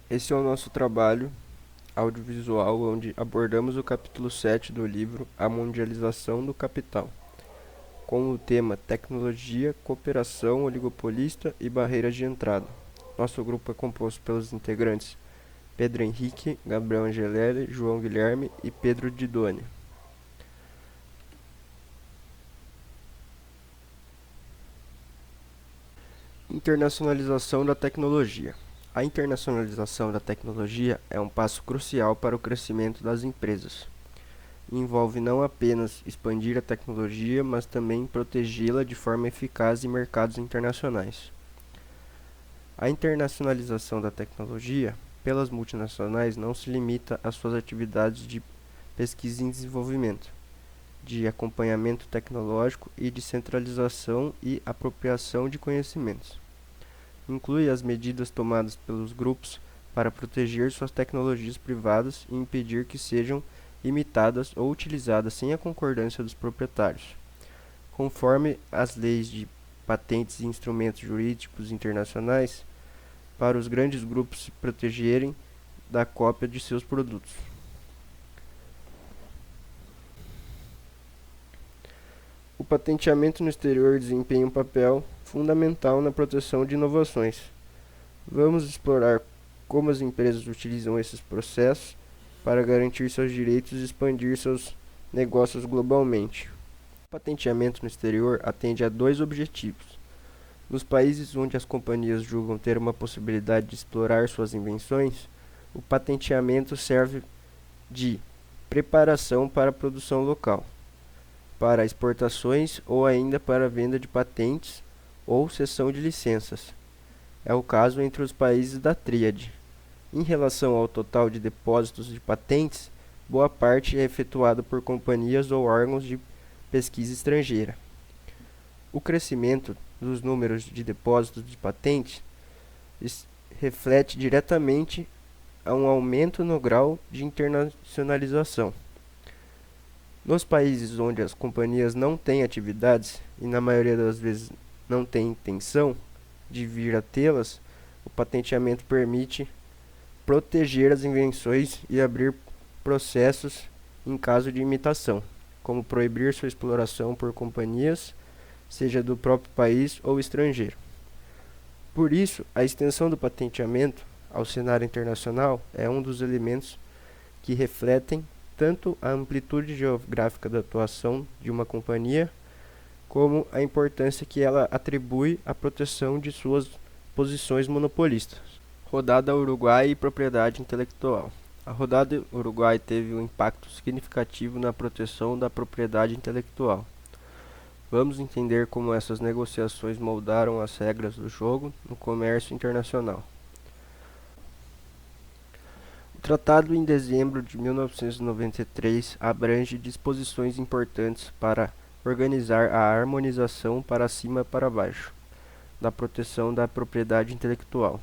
Esse é o nosso trabalho audiovisual, onde abordamos o capítulo 7 do livro A Mundialização do Capital, com o tema Tecnologia, Cooperação Oligopolista e Barreiras de Entrada. Nosso grupo é composto pelos integrantes Pedro Henrique, Gabriel Angelelli, João Guilherme e Pedro Didoni. Internacionalização da tecnologia. A internacionalização da tecnologia é um passo crucial para o crescimento das empresas. Envolve não apenas expandir a tecnologia, mas também protegê-la de forma eficaz em mercados internacionais. A internacionalização da tecnologia pelas multinacionais não se limita às suas atividades de pesquisa e desenvolvimento, de acompanhamento tecnológico e de centralização e apropriação de conhecimentos. Inclui as medidas tomadas pelos grupos para proteger suas tecnologias privadas e impedir que sejam imitadas ou utilizadas sem a concordância dos proprietários, conforme as leis de patentes e instrumentos jurídicos internacionais, para os grandes grupos se protegerem da cópia de seus produtos. O patenteamento no exterior desempenha um papel fundamental na proteção de inovações. Vamos explorar como as empresas utilizam esses processos para garantir seus direitos e expandir seus negócios globalmente. O patenteamento no exterior atende a dois objetivos. Nos países onde as companhias julgam ter uma possibilidade de explorar suas invenções, o patenteamento serve de preparação para a produção local, para exportações ou ainda para a venda de patentes ou cessão de licenças. É o caso entre os países da Tríade. Em relação ao total de depósitos de patentes, boa parte é efetuada por companhias ou órgãos de pesquisa estrangeira. O crescimento dos números de depósitos de patentes reflete diretamente a um aumento no grau de internacionalização. Nos países onde as companhias não têm atividades, e na maioria das vezes não têm intenção de vir a tê-las, o patenteamento permite proteger as invenções e abrir processos em caso de imitação, como proibir sua exploração por companhias, seja do próprio país ou estrangeiro. Por isso, a extensão do patenteamento ao cenário internacional é um dos elementos que refletem tanto a amplitude geográfica da atuação de uma companhia, como a importância que ela atribui à proteção de suas posições monopolistas. Rodada Uruguai e propriedade intelectual. A Rodada Uruguai teve um impacto significativo na proteção da propriedade intelectual. Vamos entender como essas negociações moldaram as regras do jogo no comércio internacional. O tratado em dezembro de 1993 abrange disposições importantes para organizar a harmonização para cima e para baixo da proteção da propriedade intelectual.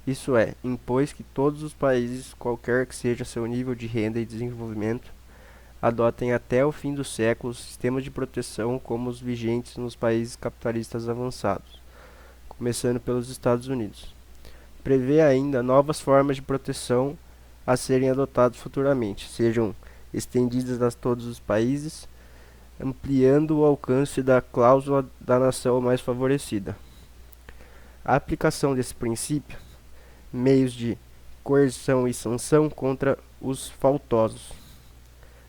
Isso é, impôs que todos os países, qualquer que seja seu nível de renda e desenvolvimento, adotem até o fim do século sistemas de proteção como os vigentes nos países capitalistas avançados, começando pelos Estados Unidos. Prevê ainda novas formas de proteção a serem adotadas futuramente, sejam estendidas a todos os países, ampliando o alcance da cláusula da nação mais favorecida. A aplicação desse princípio, meios de coerção e sanção contra os faltosos.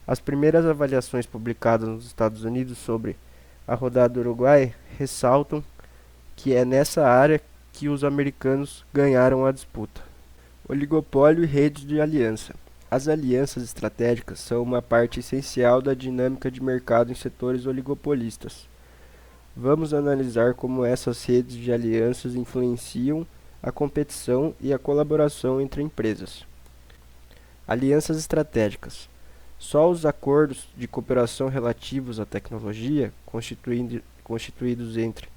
As primeiras avaliações publicadas nos Estados Unidos sobre a Rodada do Uruguai ressaltam que é nessa área que os americanos ganharam a disputa. Oligopólio e redes de aliança. As alianças estratégicas são uma parte essencial da dinâmica de mercado em setores oligopolistas. Vamos analisar como essas redes de alianças influenciam a competição e a colaboração entre empresas. Alianças estratégicas. Só os acordos de cooperação relativos à tecnologia, constituídos entre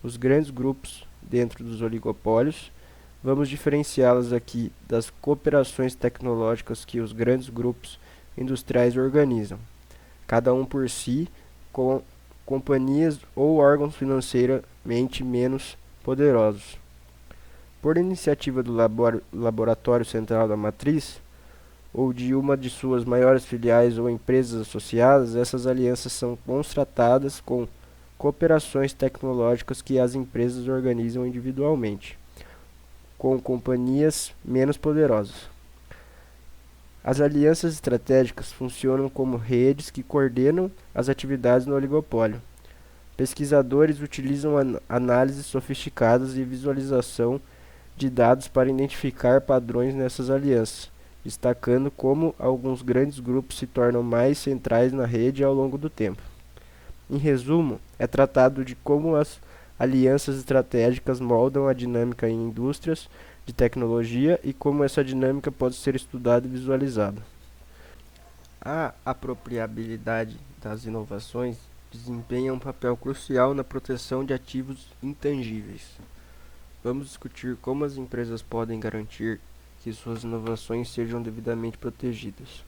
os grandes grupos dentro dos oligopólios, vamos diferenciá-las aqui das cooperações tecnológicas que os grandes grupos industriais organizam, cada um por si, com companhias ou órgãos financeiramente menos poderosos. Por iniciativa do Laboratório Central da Matriz, ou de uma de suas maiores filiais ou empresas associadas, essas alianças são contratadas com cooperações tecnológicas que as empresas organizam individualmente, com companhias menos poderosas. As alianças estratégicas funcionam como redes que coordenam as atividades no oligopólio. Pesquisadores utilizam análises sofisticadas e visualização de dados para identificar padrões nessas alianças, destacando como alguns grandes grupos se tornam mais centrais na rede ao longo do tempo. Em resumo, é tratado de como as alianças estratégicas moldam a dinâmica em indústrias de tecnologia e como essa dinâmica pode ser estudada e visualizada. A apropriabilidade das inovações desempenha um papel crucial na proteção de ativos intangíveis. Vamos discutir como as empresas podem garantir que suas inovações sejam devidamente protegidas.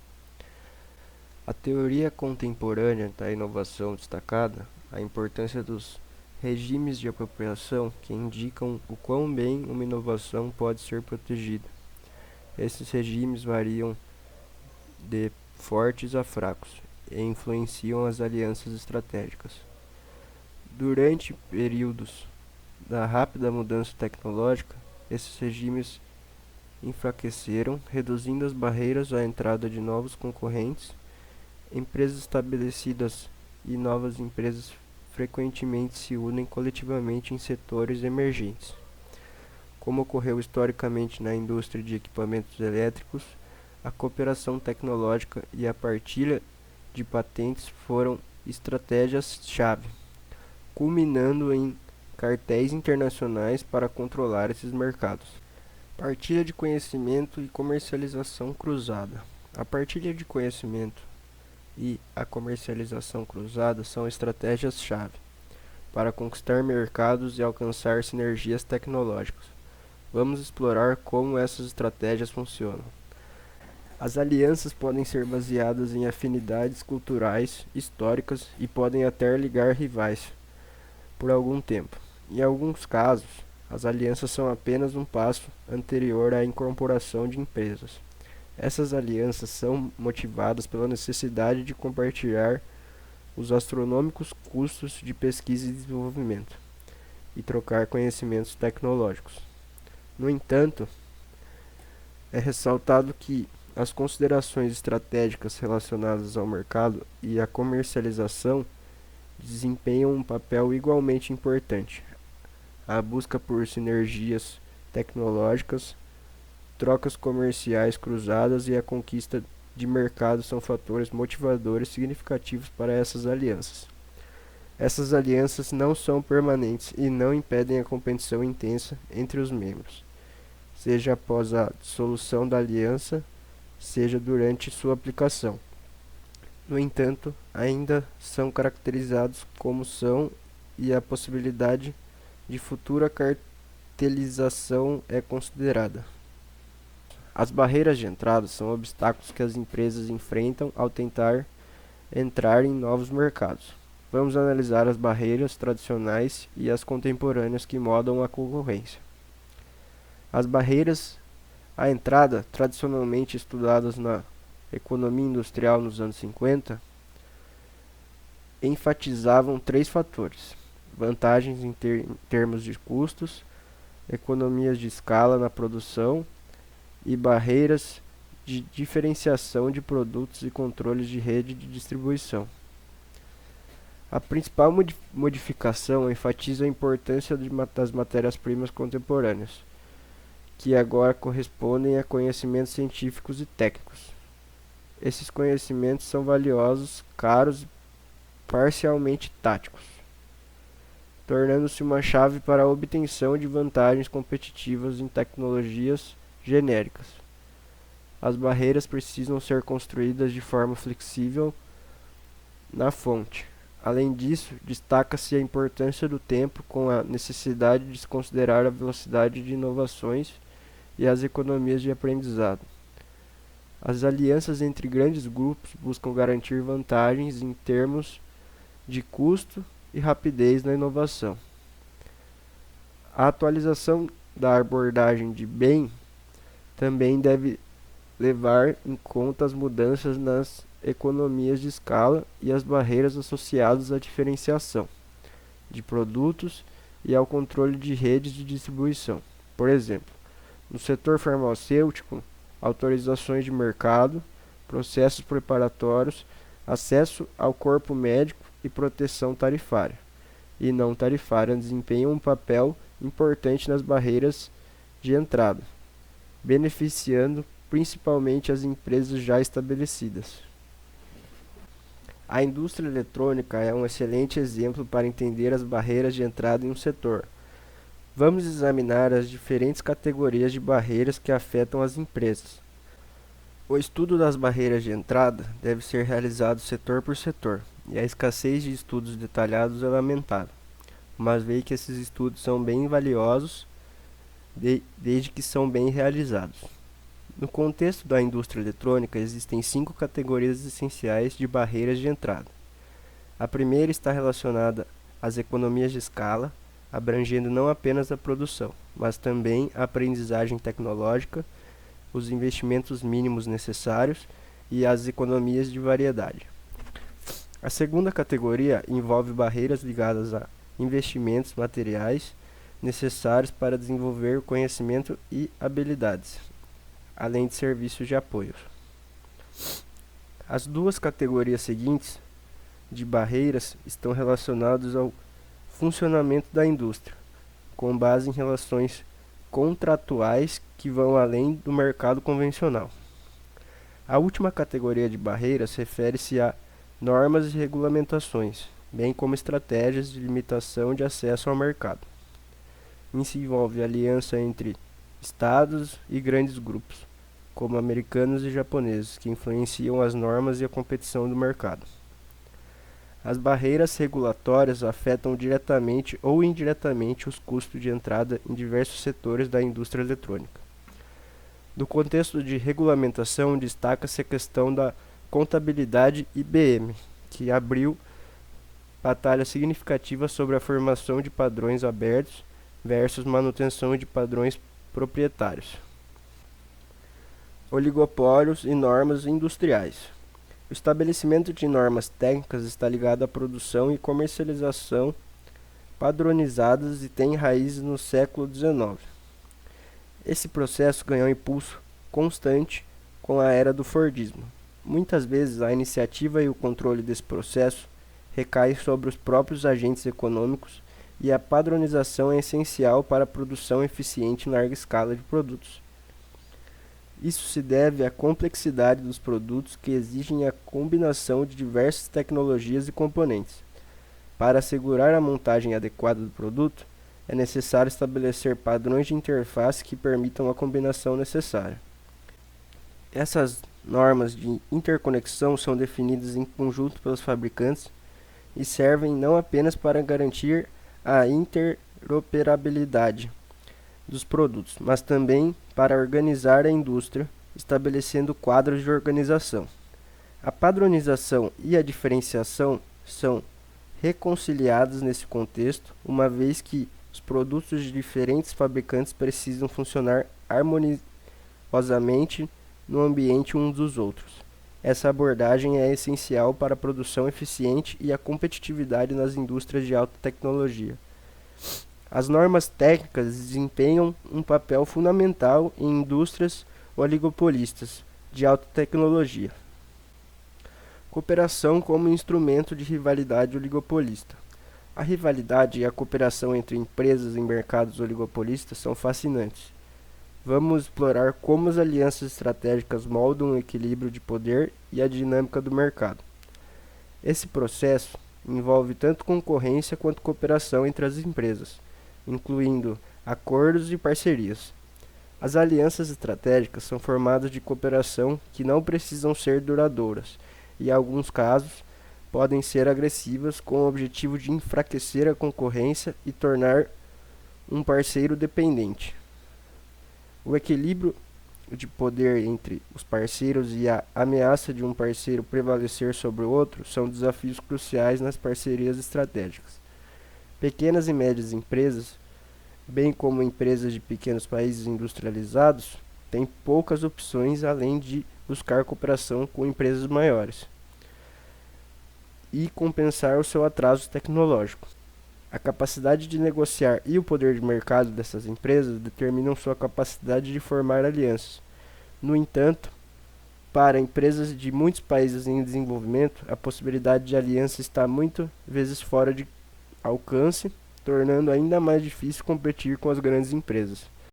A teoria contemporânea da inovação destacada a importância dos regimes de apropriação que indicam o quão bem uma inovação pode ser protegida. Esses regimes variam de fortes a fracos e influenciam as alianças estratégicas. Durante períodos da rápida mudança tecnológica, esses regimes enfraqueceram, reduzindo as barreiras à entrada de novos concorrentes. Empresas estabelecidas e novas empresas frequentemente se unem coletivamente em setores emergentes. Como ocorreu historicamente na indústria de equipamentos elétricos, a cooperação tecnológica e a partilha de patentes foram estratégias-chave, culminando em cartéis internacionais para controlar esses mercados. Partilha de conhecimento e comercialização cruzada. A partilha de conhecimento e a comercialização cruzada são estratégias-chave para conquistar mercados e alcançar sinergias tecnológicas. Vamos explorar como essas estratégias funcionam. As alianças podem ser baseadas em afinidades culturais, históricas e podem até ligar rivais por algum tempo. Em alguns casos, as alianças são apenas um passo anterior à incorporação de empresas. Essas alianças são motivadas pela necessidade de compartilhar os astronômicos custos de pesquisa e desenvolvimento e trocar conhecimentos tecnológicos. No entanto, é ressaltado que as considerações estratégicas relacionadas ao mercado e à comercialização desempenham um papel igualmente importante. A busca por sinergias tecnológicas, trocas comerciais cruzadas e a conquista de mercado são fatores motivadores significativos para essas alianças. Essas alianças não são permanentes e não impedem a competição intensa entre os membros, seja após a dissolução da aliança, seja durante sua aplicação. No entanto, ainda são caracterizados como são e a possibilidade de futura cartelização é considerada. As barreiras de entrada são obstáculos que as empresas enfrentam ao tentar entrar em novos mercados. Vamos analisar as barreiras tradicionais e as contemporâneas que moldam a concorrência. As barreiras à entrada, tradicionalmente estudadas na economia industrial nos anos 50, enfatizavam 3 fatores: vantagens em termos de custos, economias de escala na produção e barreiras de diferenciação de produtos e controles de rede de distribuição. A principal modificação enfatiza a importância das matérias-primas contemporâneas, que agora correspondem a conhecimentos científicos e técnicos. Esses conhecimentos são valiosos, caros e parcialmente táticos, tornando-se uma chave para a obtenção de vantagens competitivas em tecnologias genéricas. As barreiras precisam ser construídas de forma flexível na fonte. Além disso, destaca-se a importância do tempo com a necessidade de se considerar a velocidade de inovações e as economias de aprendizado. As alianças entre grandes grupos buscam garantir vantagens em termos de custo e rapidez na inovação. A atualização da abordagem de bem também deve levar em conta as mudanças nas economias de escala e as barreiras associadas à diferenciação de produtos e ao controle de redes de distribuição. Por exemplo, no setor farmacêutico, autorizações de mercado, processos preparatórios, acesso ao corpo médico e proteção tarifária e não tarifária desempenham um papel importante nas barreiras de entrada, beneficiando principalmente as empresas já estabelecidas. A indústria eletrônica é um excelente exemplo para entender as barreiras de entrada em um setor. Vamos examinar as diferentes categorias de barreiras que afetam as empresas. O estudo das barreiras de entrada deve ser realizado setor por setor, e a escassez de estudos detalhados é lamentável, mas vejo que esses estudos são bem valiosos desde que são bem realizados. No contexto da indústria eletrônica, existem 5 categorias essenciais de barreiras de entrada. A primeira está relacionada às economias de escala, abrangendo não apenas a produção, mas também a aprendizagem tecnológica, os investimentos mínimos necessários e as economias de variedade. A segunda categoria envolve barreiras ligadas a investimentos materiais necessários para desenvolver conhecimento e habilidades, além de serviços de apoio. As duas categorias seguintes de barreiras estão relacionadas ao funcionamento da indústria, com base em relações contratuais que vão além do mercado convencional. A última categoria de barreiras refere-se a normas e regulamentações, bem como estratégias de limitação de acesso ao mercado. Isso envolve aliança entre estados e grandes grupos, como americanos e japoneses, que influenciam as normas e a competição do mercado. As barreiras regulatórias afetam diretamente ou indiretamente os custos de entrada em diversos setores da indústria eletrônica. No contexto de regulamentação, destaca-se a questão da contabilidade IBM, que abriu batalha significativa sobre a formação de padrões abertos versus manutenção de padrões proprietários. Oligopólios e normas industriais. O estabelecimento de normas técnicas está ligado à produção e comercialização padronizadas e tem raízes no século XIX. Esse processo ganhou impulso constante com a era do Fordismo. Muitas vezes a iniciativa e o controle desse processo recaem sobre os próprios agentes econômicos e a padronização é essencial para a produção eficiente em larga escala de produtos. Isso se deve à complexidade dos produtos que exigem a combinação de diversas tecnologias e componentes. Para assegurar a montagem adequada do produto, é necessário estabelecer padrões de interface que permitam a combinação necessária. Essas normas de interconexão são definidas em conjunto pelos fabricantes e servem não apenas para garantir a interoperabilidade dos produtos, mas também para organizar a indústria, estabelecendo quadros de organização. A padronização e a diferenciação são reconciliadas nesse contexto, uma vez que os produtos de diferentes fabricantes precisam funcionar harmoniosamente no ambiente uns dos outros. Essa abordagem é essencial para a produção eficiente e a competitividade nas indústrias de alta tecnologia. As normas técnicas desempenham um papel fundamental em indústrias oligopolistas de alta tecnologia. Cooperação como instrumento de rivalidade oligopolista. A rivalidade e a cooperação entre empresas em mercados oligopolistas são fascinantes. Vamos explorar como as alianças estratégicas moldam o equilíbrio de poder e a dinâmica do mercado. Esse processo envolve tanto concorrência quanto cooperação entre as empresas, incluindo acordos e parcerias. As alianças estratégicas são formadas de cooperação que não precisam ser duradouras e, em alguns casos, podem ser agressivas com o objetivo de enfraquecer a concorrência e tornar um parceiro dependente. O equilíbrio de poder entre os parceiros e a ameaça de um parceiro prevalecer sobre o outro são desafios cruciais nas parcerias estratégicas. Pequenas e médias empresas bem como empresas de pequenos países industrializados, têm poucas opções além de buscar cooperação com empresas maiores e compensar o seu atraso tecnológico. A capacidade de negociar e o poder de mercado dessas empresas determinam sua capacidade de formar alianças. No entanto, para empresas de muitos países em desenvolvimento, a possibilidade de aliança está muitas vezes fora de alcance, tornando ainda mais difícil competir com as grandes empresas.